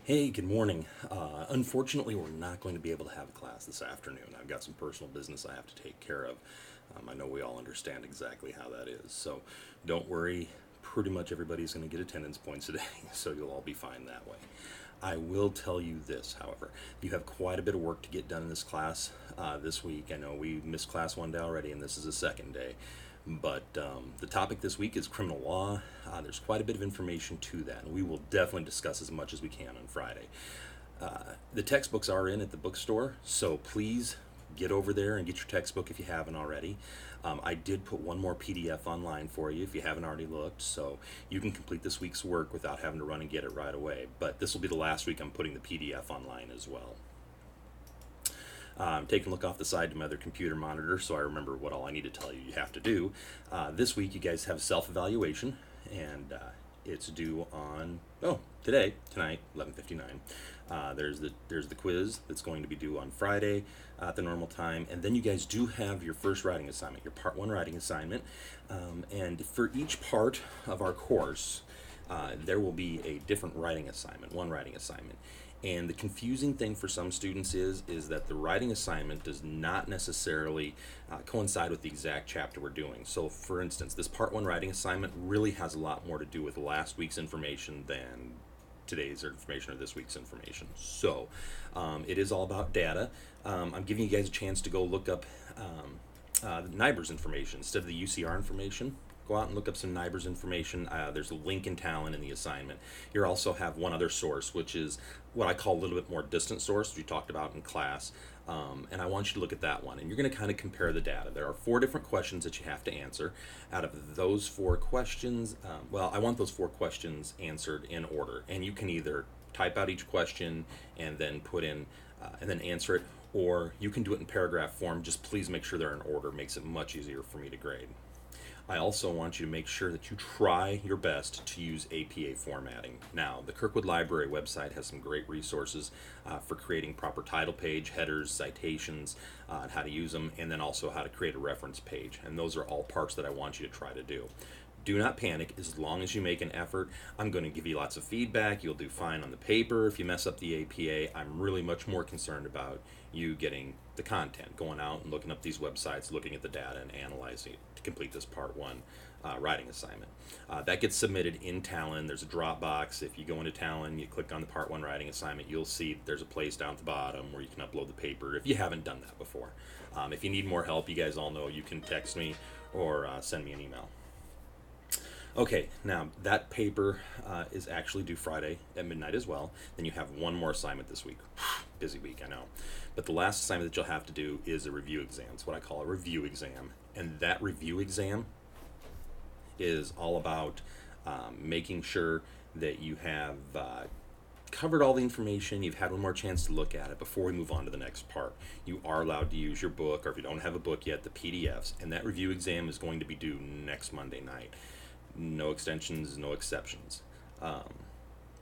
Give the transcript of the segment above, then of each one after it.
Hey, good morning. Unfortunately, we're not going to be able to have a class this afternoon. I've got some personal business I have to take care of. I know we all understand exactly how that is. So don't worry, pretty much everybody's going to get attendance points today, so you'll all be fine that way. I will tell you this, however, you have quite a bit of work to get done in this class this week. I know we missed class one day already, and this is the second day. But the topic this week is criminal law. There's quite a bit of information to that, and we will definitely discuss as much as we can on Friday. The textbooks are in at the bookstore, so please get over there and get your textbook if you haven't already. I did put one more PDF online for you if you haven't already looked, so you can complete this week's work without having to run and get it right away. But this will be the last week I'm putting the PDF online as well. I'm taking a look off the side to my other computer monitor so I remember what all I need to tell you have to do. This week you guys have self-evaluation, and it's due on tonight 11:59. There's the quiz that's going to be due on Friday at the normal time, and then you guys do have your first writing assignment, your part one writing assignment, and for each part of our course there will be a different writing assignment, one writing assignment. And the confusing thing for some students is that the writing assignment does not necessarily coincide with the exact chapter we're doing. So for instance, this part one writing assignment really has a lot more to do with last week's information than today's information or this week's information. So it is all about data. I'm giving you guys a chance to go look up NIBRS information instead of the UCR information. Go out and look up some NIBRS information. There's a link in Talon in the assignment. You also have one other source, which is what I call a little bit more distant source, which we talked about in class. And I want you to look at that one. And you're going to kind of compare the data. There are 4 different questions that you have to answer. Out of those 4 questions, I want those 4 questions answered in order. And you can either type out each question and then put in, and then answer it, or you can do it in paragraph form. Just please make sure they're in order. It makes it much easier for me to grade. I also want you to make sure that you try your best to use APA formatting. Now, the Kirkwood Library website has some great resources for creating proper title page, headers, citations, and how to use them, and then also how to create a reference page. And those are all parts that I want you to try to do. Do not panic. As long as you make an effort, I'm going to give you lots of feedback. You'll do fine on the paper. If you mess up the APA, I'm really much more concerned about you getting the content, going out and looking up these websites, looking at the data, and analyzing it to complete this part one writing assignment. That gets submitted in Talon. There's a Dropbox. If you go into Talon, you click on the part one writing assignment, you'll see there's a place down at the bottom where you can upload the paper if you haven't done that before. If you need more help, you guys all know you can text me or send me an email. Okay, now that paper is actually due Friday at midnight as well. Then you have one more assignment this week. Busy week, I know. But the last assignment that you'll have to do is a review exam. It's what I call a review exam. And that review exam is all about making sure that you have covered all the information, you've had one more chance to look at it before we move on to the next part. You are allowed to use your book, or if you don't have a book yet, the PDFs. And that review exam is going to be due next Monday night. No extensions, no exceptions. I'm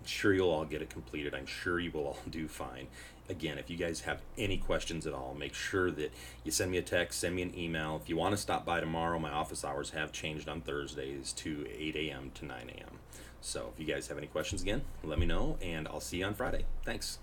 sure you'll all get it completed. I'm sure you will all do fine. Again, if you guys have any questions at all, make sure that you send me a text, send me an email. If you want to stop by tomorrow, my office hours have changed on Thursdays to 8 a.m. to 9 a.m. So if you guys have any questions again, let me know, and I'll see you on Friday. Thanks.